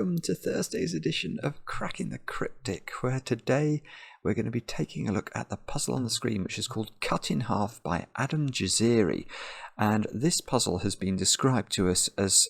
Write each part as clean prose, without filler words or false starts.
welcome to Thursday's edition of Cracking the Cryptic, where today we're going to be taking a look at the puzzle on the screen, which is called Cut in Half by Adam Jaziri. And this puzzle has been described to us as,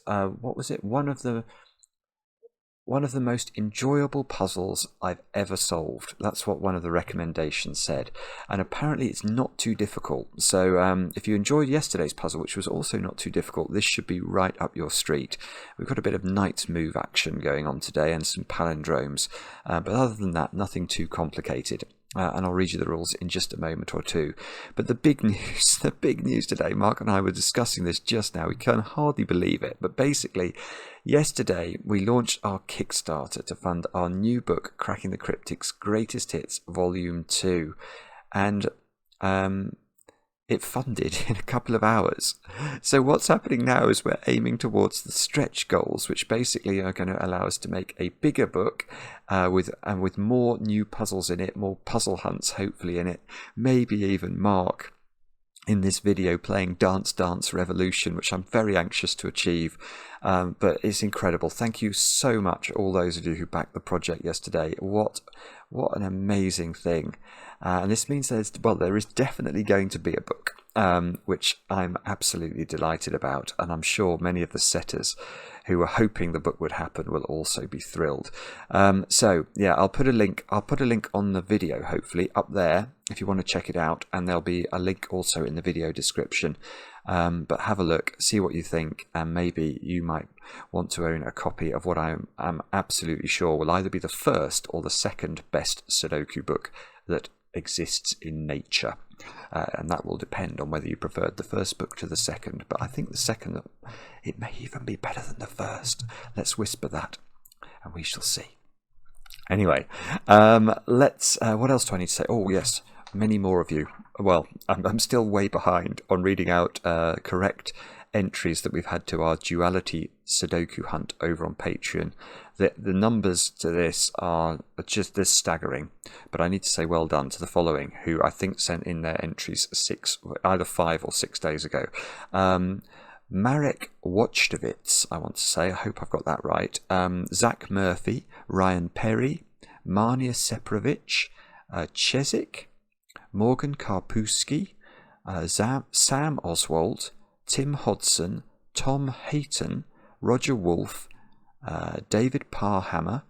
one of the most enjoyable puzzles I've ever solved. That's what one of the recommendations said. And apparently it's not too difficult. So if you enjoyed yesterday's puzzle, which was also not too difficult, this should be right up your street. We've got a bit of knight's move action going on today and some palindromes. But other than that, nothing too complicated. And I'll read you the rules in just a moment or two. But the big news today, Mark and I were discussing this just now, we can hardly believe it, but basically yesterday we launched our Kickstarter to fund our new book, Cracking the Cryptic's Greatest Hits Volume 2, and it funded in a couple of hours. So what's happening now is we're aiming towards the stretch goals, which basically are going to allow us to make a bigger book with more new puzzles in it, more puzzle hunts hopefully in it, maybe even Mark in this video playing Dance Dance Revolution, which I'm very anxious to achieve. But it's incredible. Thank you so much, all those of you who backed the project yesterday. What an amazing thing. And this means there is definitely going to be a book, which I'm absolutely delighted about. And I'm sure many of the setters who were hoping the book would happen will also be thrilled. So yeah, I'll put a link on the video, hopefully, up there if you want to check it out. And there'll be a link also in the video description. But have a look, see what you think, and maybe you might want to own a copy of what I'm absolutely sure will either be the first or the second best Sudoku book that exists in nature. And that will depend on whether you preferred the first book to the second. But I think the second, it may even be better than the first. Let's whisper that, and we shall see. Anyway, what else do I need to say? Oh, yes. Many more of you. Well, I'm still way behind on reading out correct entries that we've had to our duality Sudoku hunt over on Patreon. The numbers to this are just this staggering. But I need to say well done to the following, who I think sent in their entries either 5 or 6 days ago. Marek Wojtowicz, I want to say. I hope I've got that right. Zach Murphy, Ryan Perry, Marnia Seprovic, Chezik, Morgan Karpusky, Sam Oswald, Tim Hodson, Tom Hayton, Roger Wolfe, David Parhammer,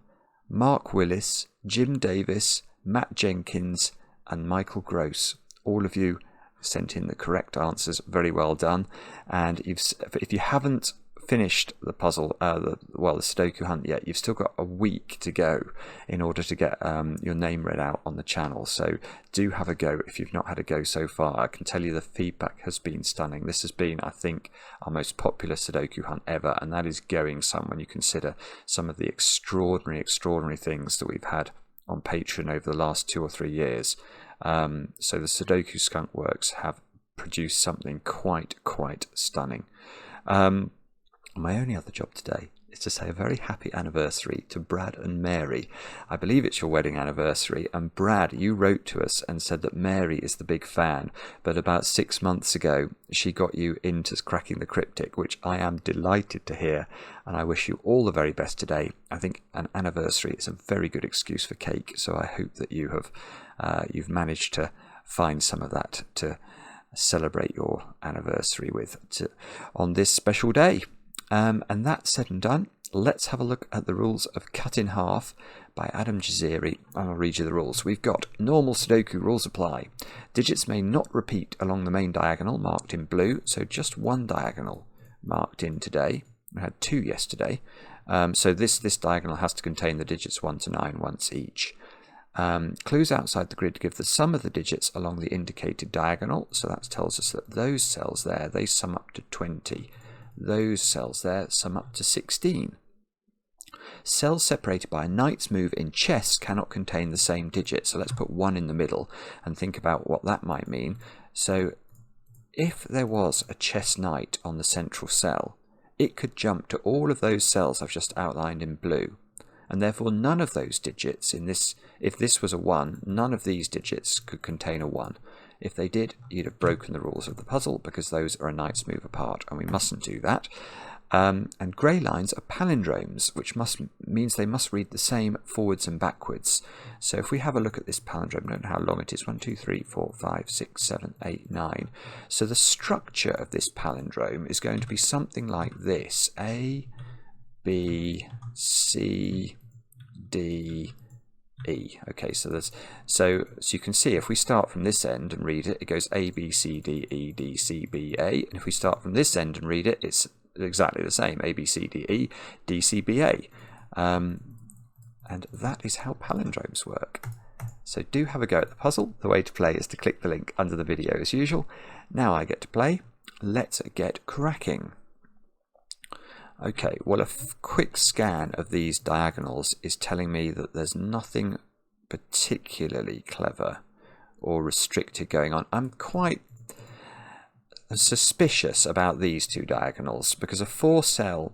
Mark Willis, Jim Davis, Matt Jenkins, and Michael Gross. All of you sent in the correct answers. Very well done. And if you haven't finished the puzzle, the Sudoku hunt yet, you've still got a week to go in order to get your name read out on the channel. So do have a go if you've not had a go so far. I can tell you the feedback has been stunning. This has been, I think, our most popular Sudoku hunt ever, and that is going some when you consider some of the extraordinary things that we've had on Patreon over the last 2 or 3 years. So the Sudoku Skunk Works have produced something quite stunning. My only other job today is to say a very happy anniversary to Brad and Mary. I believe it's your wedding anniversary, and Brad, you wrote to us and said that Mary is the big fan, but about 6 months ago she got you into Cracking the Cryptic, which I am delighted to hear, and I wish you all the very best today. I think an anniversary is a very good excuse for cake, so I hope that you've managed to find some of that to celebrate your anniversary with on this special day. And that said and done, let's have a look at the rules of Cut in Half by Adam Jaziri, and I'll read you the rules. We've got normal Sudoku rules apply. Digits may not repeat along the main diagonal, marked in blue, so just one diagonal marked in today. We had 2 yesterday, so this diagonal has to contain the digits 1 to 9 once each. Clues outside the grid give the sum of the digits along the indicated diagonal, so that tells us that those cells there, they sum up to 20. Those cells there sum up to 16. Cells separated by a knight's move in chess cannot contain the same digit, so let's put 1 in the middle and think about what that might mean. So if there was a chess knight on the central cell, it could jump to all of those cells I've just outlined in blue, and therefore none of those digits in this, if this was a 1, none of these digits could contain a 1. If they did, you'd have broken the rules of the puzzle, because those are a knight's move apart, and we mustn't do that. And grey lines are palindromes, which means they must read the same forwards and backwards. So if we have a look at this palindrome, note how long it is, 1, 2, 3, 4, 5, 6, 7, 8, 9. So the structure of this palindrome is going to be something like this: A, B, C, D, E. Okay, so you can see if we start from this end and read it, it goes A, B, C, D, E, D, C, B, A. And if we start from this end and read it, it's exactly the same: A, B, C, D, E, D, C, B, A. And that is how palindromes work. So do have a go at the puzzle. The way to play is to click the link under the video as usual. Now I get to play. Let's get cracking. Okay, well, a quick scan of these diagonals is telling me that there's nothing particularly clever or restricted going on. I'm quite suspicious about these two diagonals, because a 4-cell,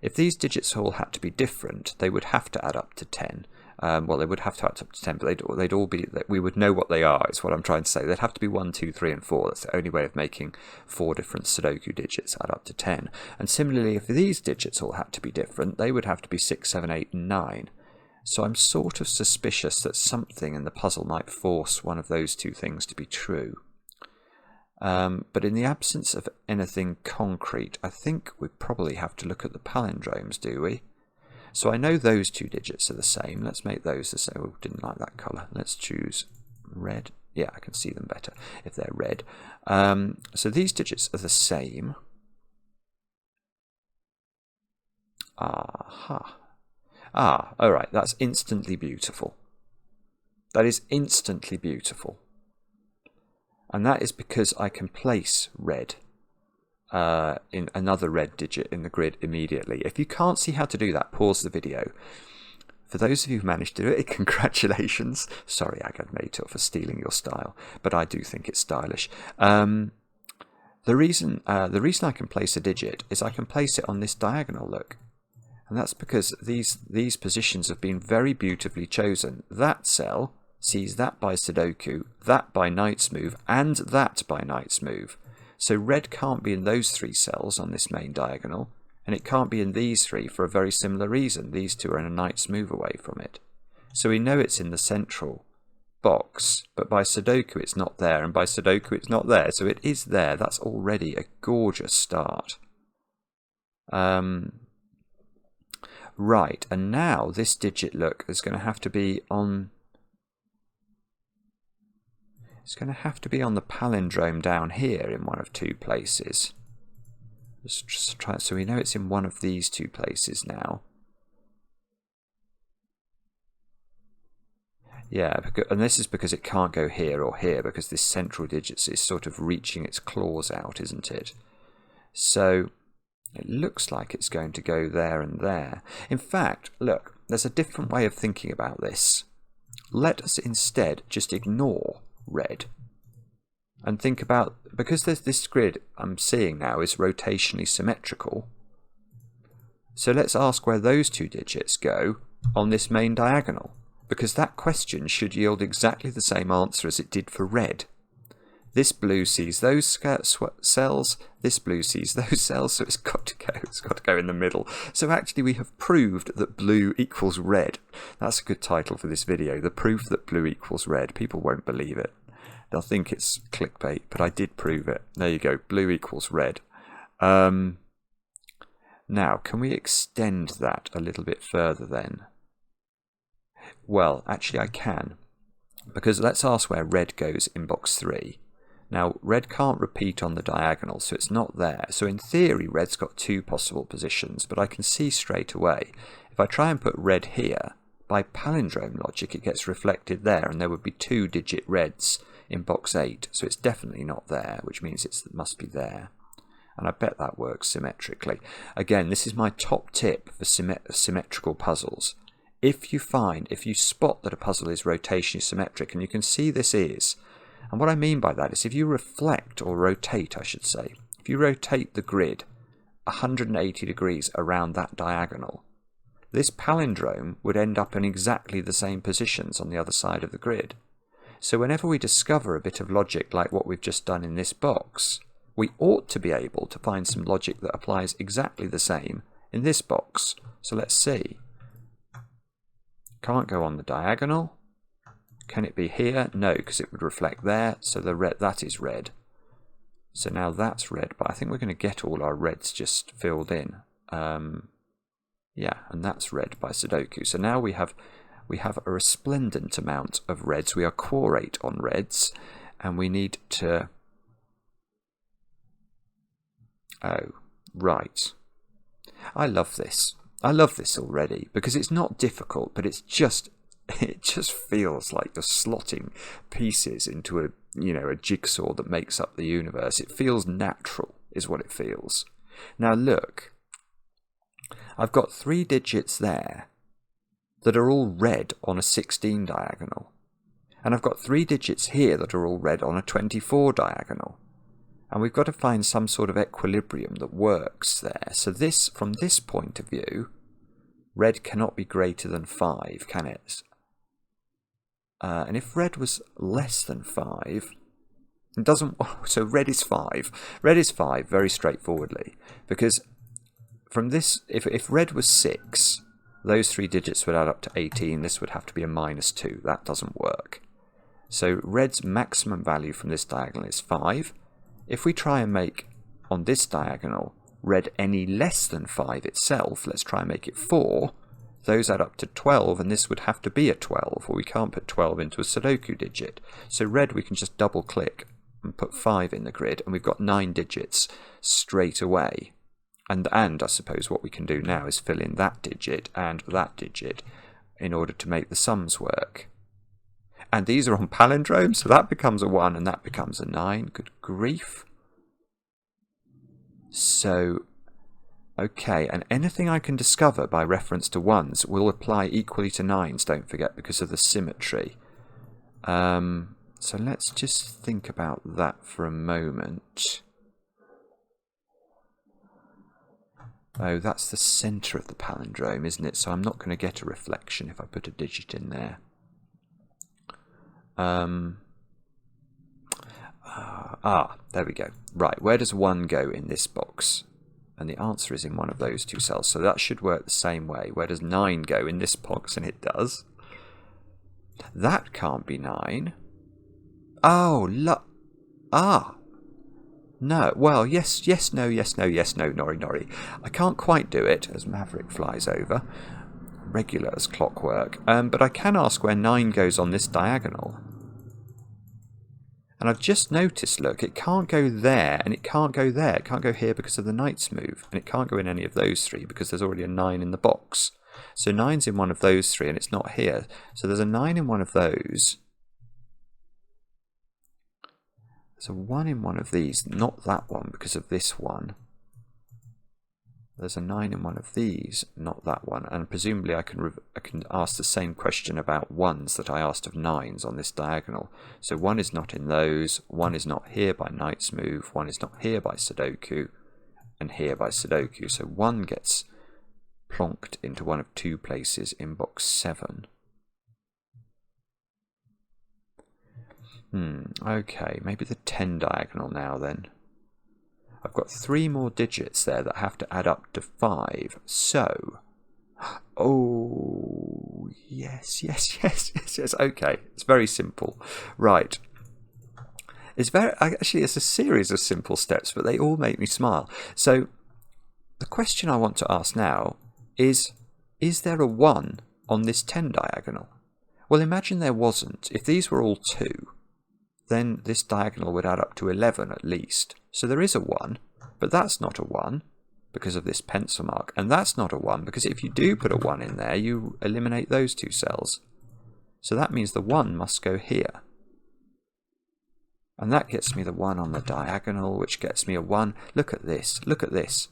if these digits all had to be different, they would have to add up to 10. Well, they would have to add up to 10, but they'd all be, we would know what they are, is what I'm trying to say. They'd have to be 1, 2, 3, and 4. That's the only way of making 4 different sudoku digits add up to 10. And similarly, if these digits all had to be different, they would have to be 6, 7, 8, and 9. So I'm sort of suspicious that something in the puzzle might force one of those two things to be true. But in the absence of anything concrete, I think we probably have to look at the palindromes, do we? So I know those two digits are the same. Let's make those the same. Oh, didn't like that colour. Let's choose red. Yeah, I can see them better if they're red. So these digits are the same. Aha. Ah, all right. That's instantly beautiful. That is instantly beautiful. And that is because I can place red in another red digit in the grid immediately. If you can't see how to do that, pause the video. For those of you who managed to do it, congratulations. Sorry, Agadmator, for stealing your style, but I do think it's stylish. The reason I can place a digit is I can place it on this diagonal, look. And that's because these positions have been very beautifully chosen. That cell sees that by sudoku, that by knight's move, and that by knight's move. So red can't be in those 3 cells on this main diagonal, and it can't be in these 3 for a very similar reason. These 2 are in a knight's move away from it. So we know it's in the central box, but by sudoku it's not there, and by sudoku it's not there. So it is there. That's already a gorgeous start. Right, and now this digit, look, is going to have to be on... It's going to have to be on the palindrome down here in one of 2 places. Just try it. So we know it's in one of these 2 places now. Yeah, and this is because it can't go here or here, because this central digit is sort of reaching its claws out, isn't it? So it looks like it's going to go there and there. In fact, look, there's a different way of thinking about this. Let us instead just ignore red and think about, because there's this grid I'm seeing now is rotationally symmetrical, so let's ask where those 2 digits go on this main diagonal, because that question should yield exactly the same answer as it did for red. This blue sees those cells, this blue sees those cells, so it's got to go in the middle. So actually we have proved that blue equals red. That's a good title for this video, the proof that blue equals red. People won't believe it. They'll think it's clickbait, but I did prove it. There you go, blue equals red. Now, can we extend that a little bit further then? Well, actually I can, because let's ask where red goes in box 3. Now, red can't repeat on the diagonal, so it's not there. So in theory, red's got 2 possible positions, but I can see straight away, if I try and put red here, by palindrome logic, it gets reflected there, and there would be 2-digit reds in box 8, so it's definitely not there, which means it must be there. And I bet that works symmetrically. Again, this is my top tip for symmetrical puzzles. If you spot that a puzzle is rotationally symmetric, and you can see this is, and what I mean by that is if you reflect, or rotate I should say, if you rotate the grid 180 degrees around that diagonal, this palindrome would end up in exactly the same positions on the other side of the grid. So whenever we discover a bit of logic like what we've just done in this box, we ought to be able to find some logic that applies exactly the same in this box. So let's see. Can't go on the diagonal. Can it be here? No, because it would reflect there. So the red, that is red. So now that's red, but I think we're going to get all our reds just filled in. Yeah, and that's red by Sudoku. So now we have a resplendent amount of reds. We are quorate on reds, and we need to... Oh, right. I love this. I love this already, because it's not difficult, but it just feels like you're slotting pieces into a jigsaw that makes up the universe. It feels natural, is what it feels. Now look, I've got 3 digits there that are all red on a 16 diagonal. And I've got 3 digits here that are all red on a 24 diagonal. And we've got to find some sort of equilibrium that works there. So this, from this point of view, red cannot be greater than 5, can it? And if red was less than 5, it doesn't... So red is 5. Red is 5, very straightforwardly. Because from this, if red was 6, those 3 digits would add up to 18. This would have to be a -2. That doesn't work. So red's maximum value from this diagonal is 5. If we try and make, on this diagonal, red any less than 5 itself, let's try and make it 4, those add up to 12, and this would have to be a 12, or we can't put 12 into a Sudoku digit. So red, we can just double-click and put 5 in the grid, and we've got 9 digits straight away. And I suppose what we can do now is fill in that digit and that digit in order to make the sums work. And these are on palindromes, so that becomes a 1 and that becomes a 9. Good grief. So, okay, and anything I can discover by reference to 1s will apply equally to 9s, don't forget, because of the symmetry. So let's just think about that for a moment. Oh, that's the centre of the palindrome, isn't it? So I'm not going to get a reflection if I put a digit in there. There we go. Right, where does 1 go in this box? And the answer is in one of those 2 cells. So that should work the same way. Where does 9 go in this box? And it does. That can't be 9. Oh, no. Well, yes, no, nori. I can't quite do it, as Maverick flies over. Regular as clockwork. But I can ask where 9 goes on this diagonal. And I've just noticed, look, it can't go there, and it can't go there. It can't go here because of the knight's move. And it can't go in any of those 3 because there's already a 9 in the box. So 9's in one of those 3, and it's not here. So there's a 9 in one of those. There's a 1 in one of these, not that one because of this one. There's a 9 in one of these, not that one. And presumably I can ask the same question about 1s that I asked of 9s on this diagonal. So 1 is not in those, 1 is not here by knight's move, 1 is not here by Sudoku, and here by Sudoku. So 1 gets plonked into one of 2 places in box 7. Okay, maybe the 10 diagonal now then. I've got 3 more digits there that have to add up to 5. So, oh, yes. Okay, it's very simple. Right. Actually, it's a series of simple steps, but they all make me smile. So, the question I want to ask now is there a 1 on this 10 diagonal? Well, imagine there wasn't. If these were all 2, then this diagonal would add up to 11 at least. So there is a 1, but that's not a 1 because of this pencil mark. And that's not a 1 because if you do put a 1 in there, you eliminate those 2 cells. So that means the 1 must go here. And that gets me the 1 on the diagonal, which gets me a 1. Look at this.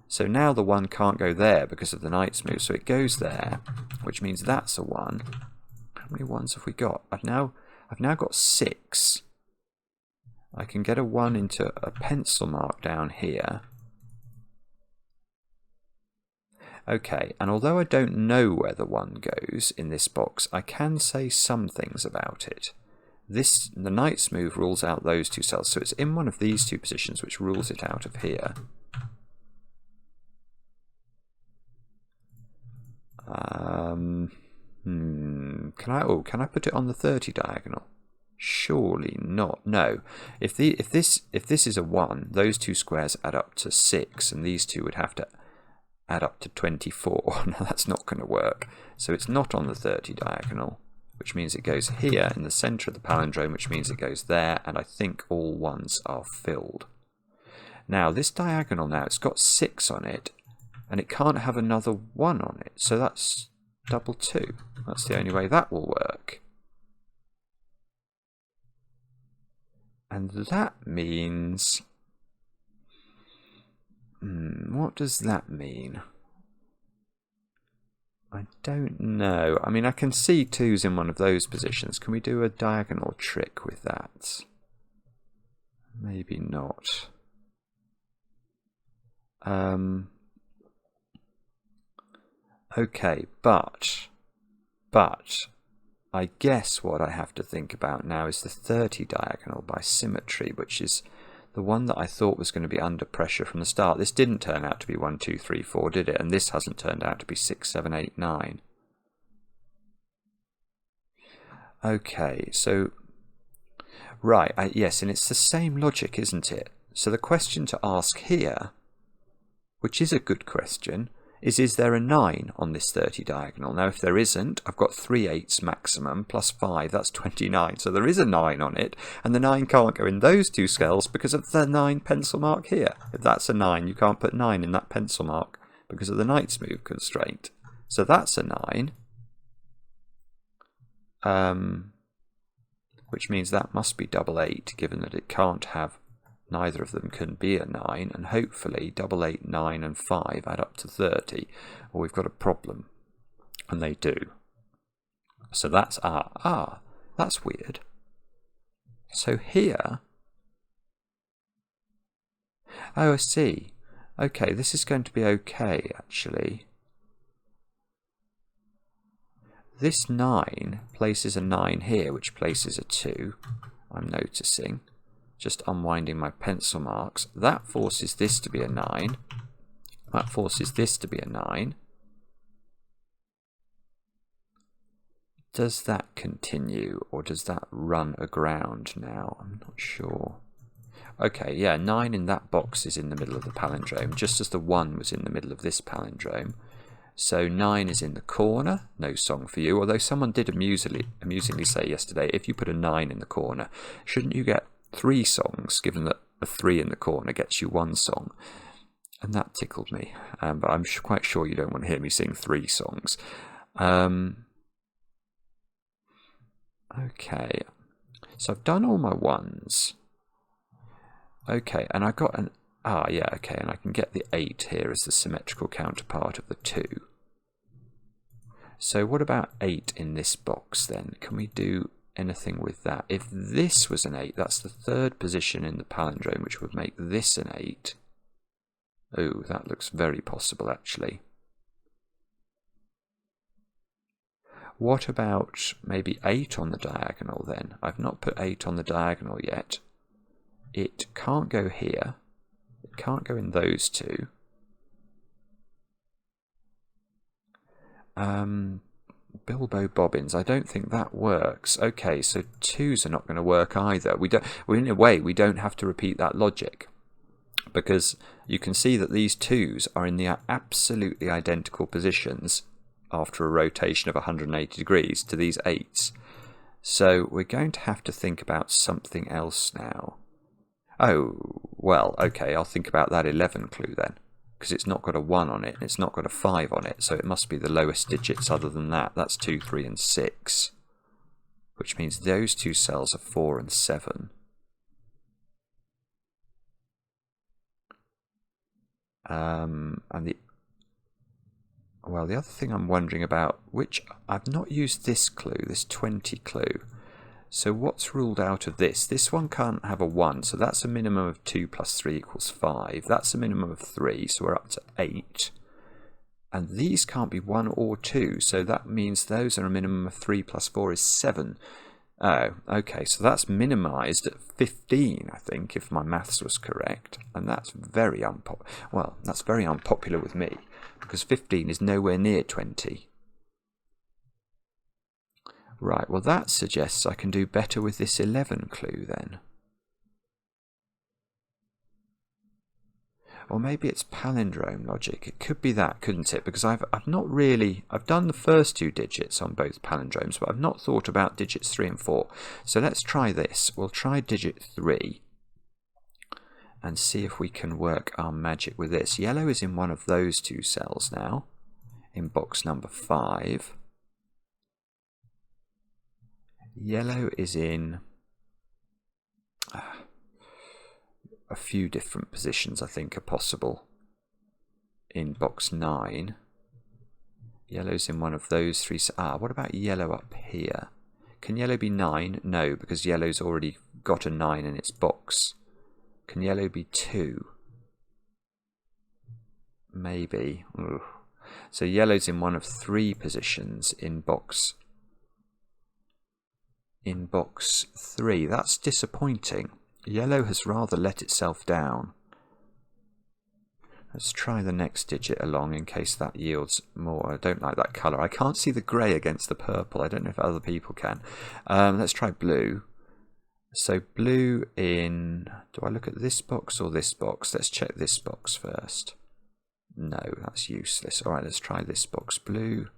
So now the 1 can't go there because of the knight's move, so it goes there, which means that's a 1. How many 1s have we got? I've now got 6. I can get a 1 into a pencil mark down here. Okay, and although I don't know where the 1 goes in this box, I can say some things about it. the knight's move rules out those two cells, so it's in one of these two positions which rules it out of here. Can I put it on the 30 diagonal? Surely not. No. If this is a 1, those two squares add up to 6, and these two would have to add up to 24. Now that's not going to work. So it's not on the 30 diagonal, which means it goes here in the centre of the palindrome, which means it goes there, and I think all 1s are filled. Now this diagonal now, it's got 6 on it, and it can't have another 1 on it, so that's double 2. That's the only way that will work. And that means... what does that mean? I don't know. I mean, I can see 2's in one of those positions. Can we do a diagonal trick with that? Maybe not. Okay, but I guess what I have to think about now is the 30 diagonal by symmetry, which is the one that I thought was going to be under pressure from the start. This didn't turn out to be 1, 2, 3, 4, did it? And this hasn't turned out to be 6, 7, 8, 9. Okay, so... right, yes, and it's the same logic, isn't it? So the question to ask here, which is a good question, is there a 9 on this 30 diagonal? Now, if there isn't, I've got 3 8s maximum, plus 5, that's 29. So there is a 9 on it, and the 9 can't go in those two cells because of the 9 pencil mark here. If that's a 9, you can't put 9 in that pencil mark because of the knight's move constraint. So that's a 9. Which means that must be double 8, given that it can't have... neither of them can be a 9, and hopefully double 8, 9 and 5 add up to 30, or we've got a problem. And they do. So that's that's weird. So here... oh, I see. Okay, this is going to be okay, actually. This 9 places a 9 here, which places a 2, I'm noticing. Just unwinding my pencil marks. That forces this to be a 9. That forces this to be a 9. Does that continue, or does that run aground now? I'm not sure. Okay, yeah, 9 in that box is in the middle of the palindrome, just as the 1 was in the middle of this palindrome. So 9 is in the corner, no song for you, although someone did amusingly say yesterday, if you put a 9 in the corner, shouldn't you get 3 songs, given that a 3 in the corner gets you 1 song? And that tickled me, but I'm quite sure you don't want to hear me sing 3 songs. Okay, so I've done all my 1s. Okay, and I got an... yeah, okay, and I can get the 8 here as the symmetrical counterpart of the 2. So what about 8 in this box then? Can we do anything with that? If this was an 8, that's the 3rd position in the palindrome, which would make this an 8. Oh, that looks very possible, actually. What about maybe 8 on the diagonal then? I've not put 8 on the diagonal yet. It can't go here. It can't go in those two. Bilbo Bobbins, I don't think that works. Okay, so 2s are not going to work either. In a way, we don't have to repeat that logic, because you can see that these 2s are in the absolutely identical positions after a rotation of 180 degrees to these 8s. So we're going to have to think about something else now. Oh, well, okay, I'll think about that 11 clue then, because it's not got a 1 on it, and it's not got a 5 on it, so it must be the lowest digits other than that. That's 2, 3 and 6, which means those two cells are 4 and 7. And the other thing I'm wondering about, which I've not used this clue, this 20 clue. So what's ruled out of this? This one can't have a 1, so that's a minimum of 2 plus 3 equals 5. That's a minimum of 3, so we're up to 8. And these can't be 1 or 2, so that means those are a minimum of 3 plus 4 is 7. Oh, okay, so that's minimised at 15, I think, if my maths was correct. And that's very that's very unpopular with me, because 15 is nowhere near 20. Right, well that suggests I can do better with this 11 clue then. Or maybe it's palindrome logic. It could be that, couldn't it? Because I've done the first two digits on both palindromes, but I've not thought about digits 3 and 4. So let's try this. We'll try digit 3 and see if we can work our magic with this. Yellow is in one of those two cells now, in box number 5. Yellow is in a few different positions, I think, are possible in box 9. Yellow's in one of those three. What about yellow up here? Can yellow be 9? No, because yellow's already got a 9 in its box. Can yellow be 2? Maybe. Ugh. So yellow's in one of 3 positions in box 3. That's disappointing. Yellow has rather let itself down. Let's try the next digit along in case that yields more. I don't like that colour. I can't see the grey against the purple. I don't know if other people can. Let's try blue. So blue in... Do I look at this box or this box? Let's check this box first. No, that's useless. Alright, let's try this box. Blue.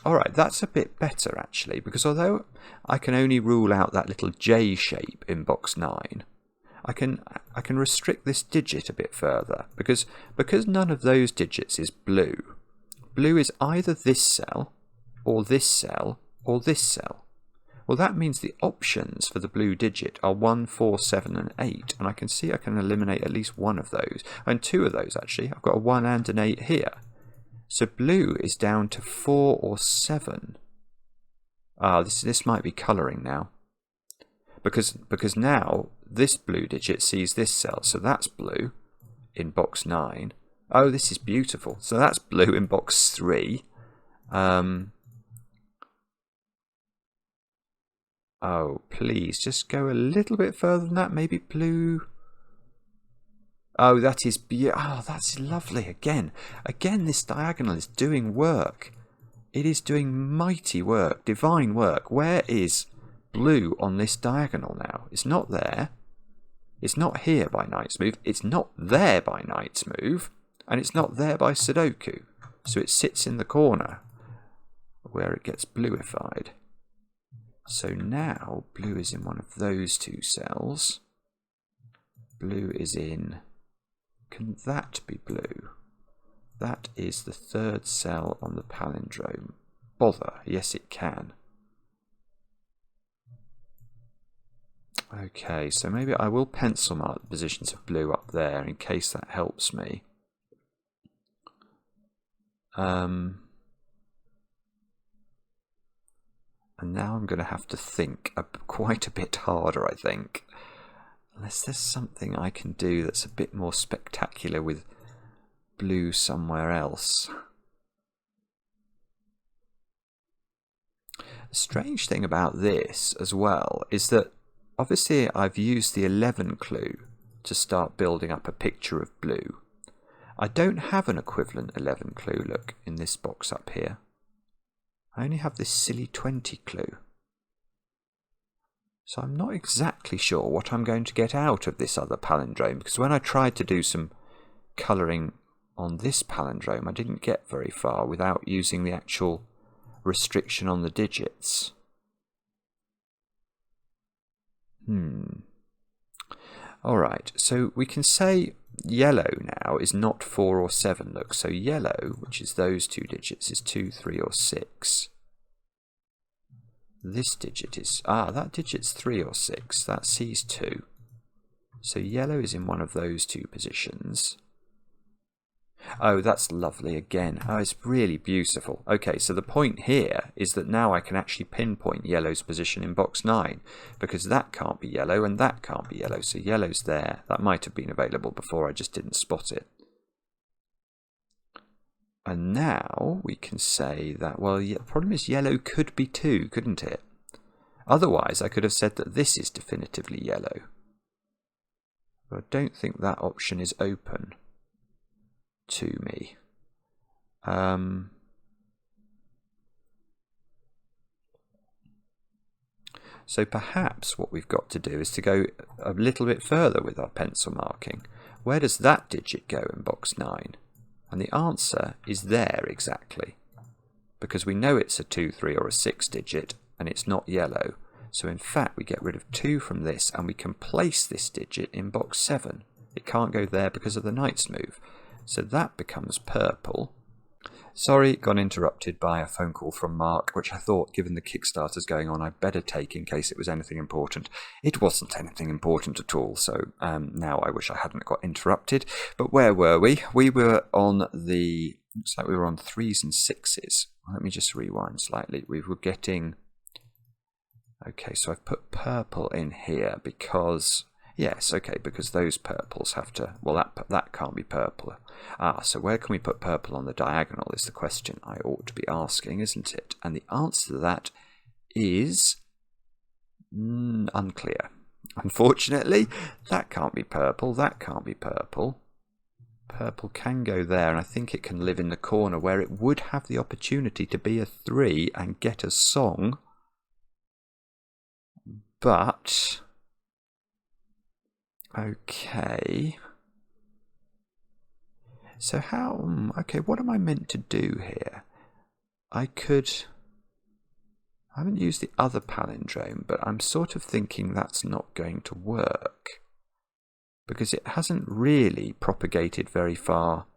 Alright, that's a bit better actually, because although I can only rule out that little J shape in box 9, I can restrict this digit a bit further, because none of those digits is blue. Blue is either this cell, or this cell, or this cell. Well, that means the options for the blue digit are 1, 4, 7 and 8, and I can see I can eliminate at least one of those, and 2 of those actually. I've got a 1 and an 8 here. So blue is down to 4 or 7. This might be colouring now. Because now this blue digit sees this cell, so that's blue in box 9. Oh, this is beautiful. So that's blue in box 3. Oh, please, just go a little bit further than that. Maybe blue... Oh, that is that's lovely. Again, this diagonal is doing work. It is doing mighty work, divine work. Where is blue on this diagonal now? It's not there. It's not here by Knight's Move. It's not there by Knight's Move. And it's not there by Sudoku. So it sits in the corner where it gets bluified. So now blue is in one of those 2 cells. Blue is in... Can that be blue? That is the 3rd cell on the palindrome. Bother. Yes, it can. Okay, so maybe I will pencil mark the positions of blue up there in case that helps me. And now I'm going to have to think quite a bit harder, I think. Unless there's something I can do that's a bit more spectacular with blue somewhere else. The strange thing about this as well is that obviously I've used the 11 clue to start building up a picture of blue. I don't have an equivalent 11 clue, look, in this box up here. I only have this silly 20 clue. So I'm not exactly sure what I'm going to get out of this other palindrome, because when I tried to do some colouring on this palindrome, I didn't get very far without using the actual restriction on the digits. Alright, so we can say yellow now is not 4 or 7, look. So yellow, which is those 2 digits, is 2, 3 or 6. This digit is... that digit's 3 or 6. That sees 2. So yellow is in one of those 2 positions. Oh, that's lovely again. Oh, it's really beautiful. Okay, so the point here is that now I can actually pinpoint yellow's position in box 9, because that can't be yellow and that can't be yellow. So yellow's there. That might have been available before, I just didn't spot it. And now we can say that, well, the problem is yellow could be 2, couldn't it? Otherwise, I could have said that this is definitively yellow. But I don't think that option is open to me. So perhaps what we've got to do is to go a little bit further with our pencil marking. Where does that digit go in box 9? And the answer is there exactly, because we know it's a 2, 3 or a 6 digit and it's not yellow. So in fact we get rid of 2 from this and we can place this digit in box 7. It can't go there because of the knight's move. So that becomes purple. Sorry, got interrupted by a phone call from Mark, which I thought, given the Kickstarters going on, I'd better take in case it was anything important. It wasn't anything important at all, so now I wish I hadn't got interrupted. But where were we? We were on the... looks like we were on 3s and 6s. Let me just rewind slightly. We were getting... okay, so I've put purple in here because... yes, okay, because those purples have to... well, that can't be purple. So where can we put purple on the diagonal is the question I ought to be asking, isn't it? And the answer to that is unclear. Unfortunately, that can't be purple, that can't be purple. Purple can go there, and I think it can live in the corner where it would have the opportunity to be a 3 and get a song. But... okay... so how... okay, what am I meant to do here? I haven't used the other palindrome, but I'm sort of thinking that's not going to work, because it hasn't really propagated very far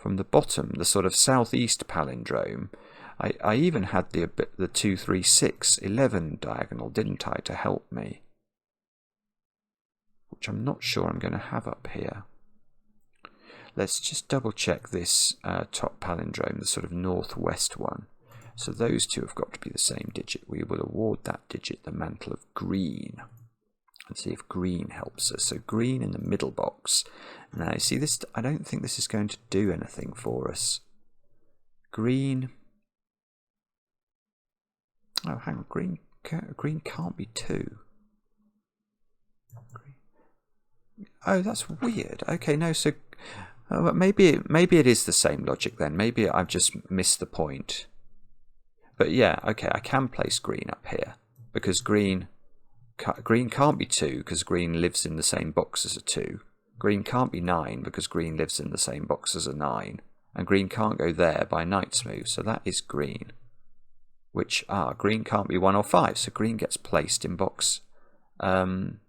from the bottom, the sort of southeast palindrome. I even had the 2, 3, 6, 11 diagonal, didn't I, to help me, which I'm not sure I'm going to have up here. Let's just double check this top palindrome, the sort of northwest one. So those two have got to be the same digit. We will award that digit the mantle of green. And see if green helps us. So green in the middle box. Now, you see this, I don't think this is going to do anything for us. Green. Oh, hang on. Green can't be 2. Oh, that's weird. Okay, no, so... maybe it is the same logic then. Maybe I've just missed the point. But yeah, okay, I can place green up here, because green can't be 2 because green lives in the same box as a 2. Green can't be 9 because green lives in the same box as a 9. And green can't go there by knight's move, so that is green. Which, green can't be 1 or 5, so green gets placed in box 7.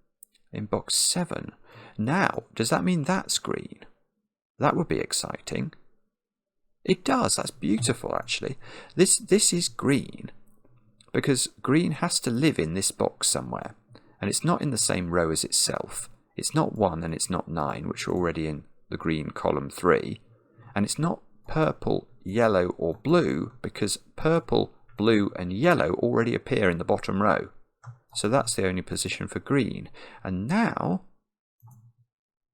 Now, does that mean that's green? That would be exciting. It does. That's beautiful, actually. This is green, because green has to live in this box somewhere, and it's not in the same row as itself. It's not 1 and it's not 9, which are already in the green column 3, and it's not purple, yellow, or blue, because purple, blue, and yellow already appear in the bottom row. So that's the only position for green. And now,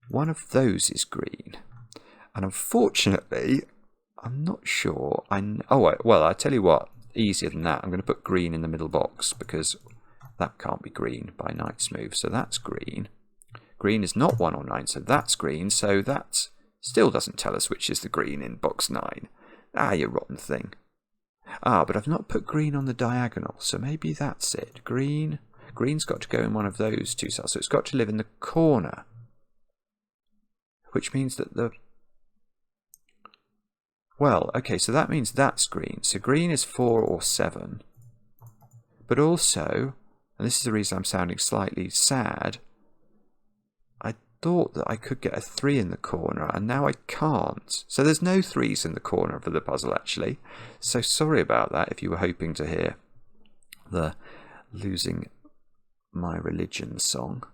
one of those is green. And unfortunately, I'm not sure. Well, I tell you what, easier than that. I'm going to put green in the middle box, because that can't be green by knight's move. So that's green. Green is not 1 or 9, so that's green. So that still doesn't tell us which is the green in box 9. You rotten thing. But I've not put green on the diagonal, so maybe that's it. Green's got to go in one of those two cells, so it's got to live in the corner, which means that well, okay, so that means that's green. So green is 4 or 7, but also, and this is the reason I'm sounding slightly sad, I thought that I could get a 3 in the corner, and now I can't. So there's no 3s in the corner for the puzzle, actually. So sorry about that if you were hoping to hear the losing my religion song.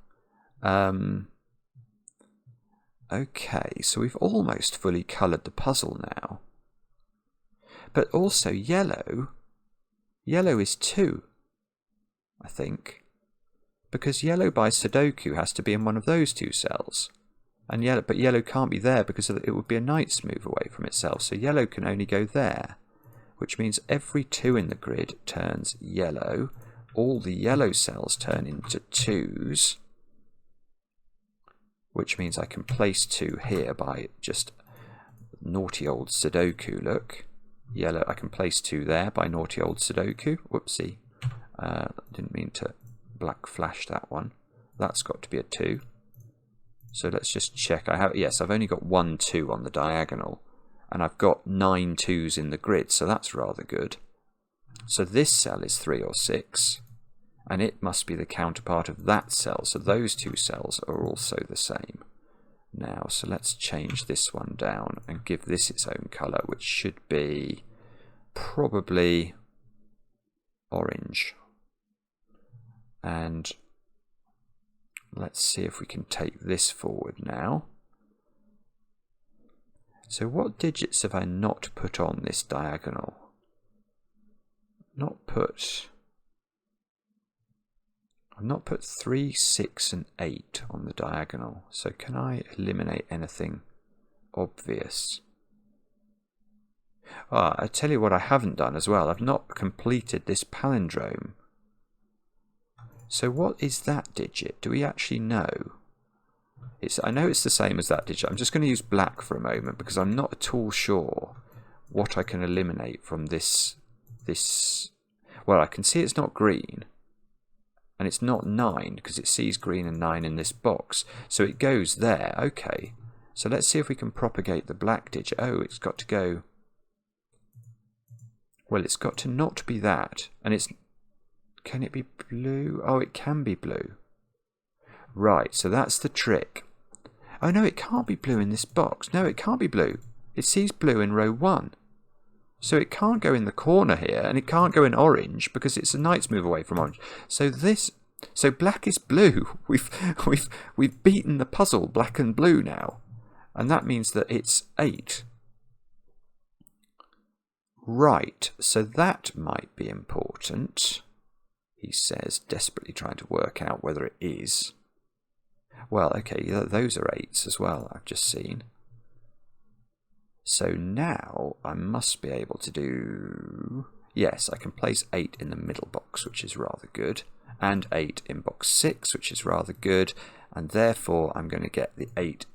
Okay, so we've almost fully coloured the puzzle now. But also yellow is 2, I think, because yellow by sudoku has to be in one of those two cells. And yellow, but yellow can't be there because it would be a knight's move away from itself. So yellow can only go there, which means every 2 in the grid turns yellow. All the yellow cells turn into 2s, which means I can place 2 here by just naughty old sudoku. Look, yellow, I can place 2 there by naughty old sudoku. Whoopsie, didn't mean to black flash that one. That's got to be a 2. So let's just check. Yes, I've only got 1 2 on the diagonal, and I've got 9 2s in the grid, so that's rather good. So this cell is 3 or 6, and it must be the counterpart of that cell, so those 2 cells are also the same. Now, so let's change this one down and give this its own colour, which should be probably orange. And let's see if we can take this forward now. So what digits have I not put on this diagonal? I've not put 3, 6 and 8 on the diagonal. So can I eliminate anything obvious? I tell you what I haven't done as well. I've not completed this palindrome. So what is that digit? Do we actually know? I know it's the same as that digit. I'm just going to use black for a moment because I'm not at all sure what I can eliminate from this. Well, I can see it's not green. And it's not 9 because it sees green and 9 in this box. So it goes there. Okay. So let's see if we can propagate the black digit. Oh, it's got to go. Well, it's got to not be that. And it's... Can it be blue? Oh, it can be blue. Right, so that's the trick. Oh no, it can't be blue in this box. No, it can't be blue. It sees blue in row 1. So it can't go in the corner here, and it can't go in orange because it's a knight's move away from orange. So black is blue. We've beaten the puzzle black and blue now. And that means that it's 8. Right, so that might be important. He says, desperately trying to work out whether it is. Well, okay, those are 8s as well, I've just seen. So now I must be able to do... Yes, I can place 8 in the middle box, which is rather good. And 8 in box 6, which is rather good. And therefore I'm going to get the 8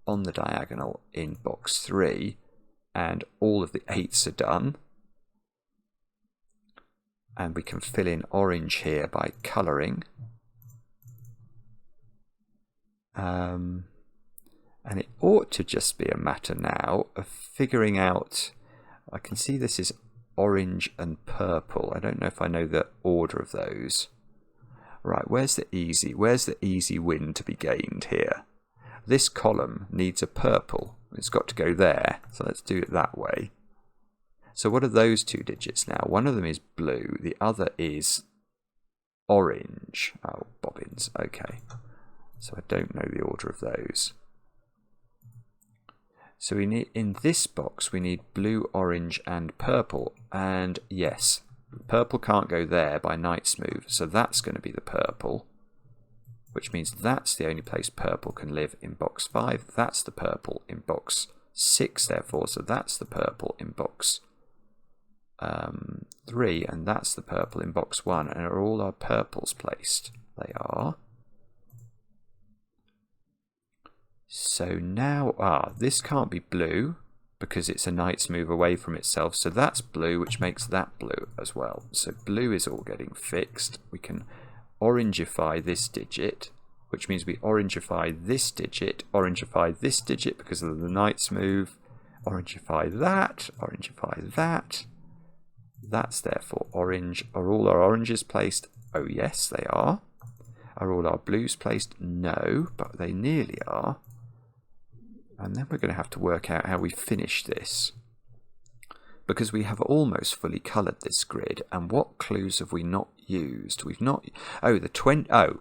on the diagonal in box 3. And all of the 8s are done. And we can fill in orange here by colouring. And it ought to just be a matter now of figuring out... I can see this is orange and purple. I don't know if I know the order of those. Right, where's the easy win to be gained here? This column needs a purple. It's got to go there, so let's do it that way. So what are those 2 digits now? One of them is blue, the other is orange. Oh, bobbins, okay. So I don't know the order of those. So we need, in this box, we need blue, orange and purple. And yes, purple can't go there by knight's move, so that's going to be the purple. Which means that's the only place purple can live in box 5. That's the purple in box 6, therefore, so that's the purple in box 3, and that's the purple in box 1. And are all our purples placed? They are. So now, this can't be blue because it's a knight's move away from itself. So that's blue, which makes that blue as well. So blue is all getting fixed. We can orangify this digit, which means we orangify this digit because of the knight's move. Orangify that, orangify that. That's therefore orange. Are all our oranges placed? Oh yes, they are. Are all our blues placed? No, but they nearly are. And then we're going to have to work out how we finish this. Because we have almost fully coloured this grid. And what clues have we not used? We've not... Oh, the 20... Oh,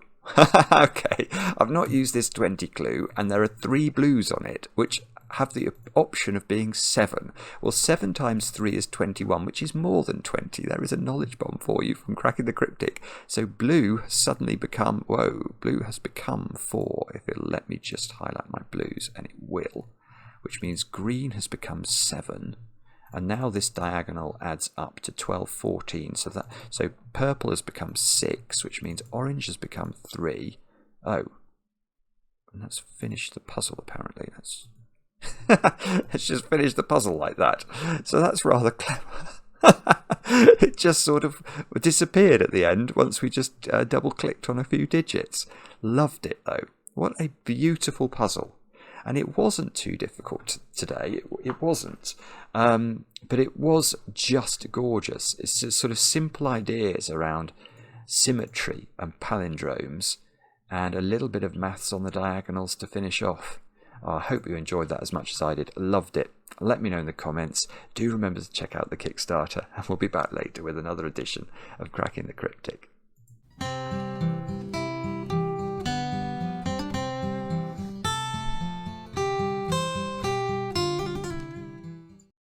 okay. I've not used this 20 clue. And there are 3 blues on it. Which, have the option of being 7. Well, 7 times 3 is 21, which is more than 20. There is a knowledge bomb for you from Cracking the Cryptic. So blue has suddenly become, blue has become 4. If it'll let me just highlight my blues, and it will, which means green has become 7. And now this diagonal adds up to 12, 14. So purple has become 6, which means orange has become 3. Oh, and that's finished the puzzle apparently. Let's just finish the puzzle like that. So that's rather clever. It just sort of disappeared at the end once we just double clicked on a few digits. Loved it though. What a beautiful puzzle. And it wasn't too difficult today. It wasn't. But it was just gorgeous. It's just sort of simple ideas around symmetry and palindromes and a little bit of maths on the diagonals to finish off. I hope you enjoyed that as much as I did. Loved it. Let me know in the comments. Do remember to check out the Kickstarter, and we'll be back later with another edition of Cracking the Cryptic.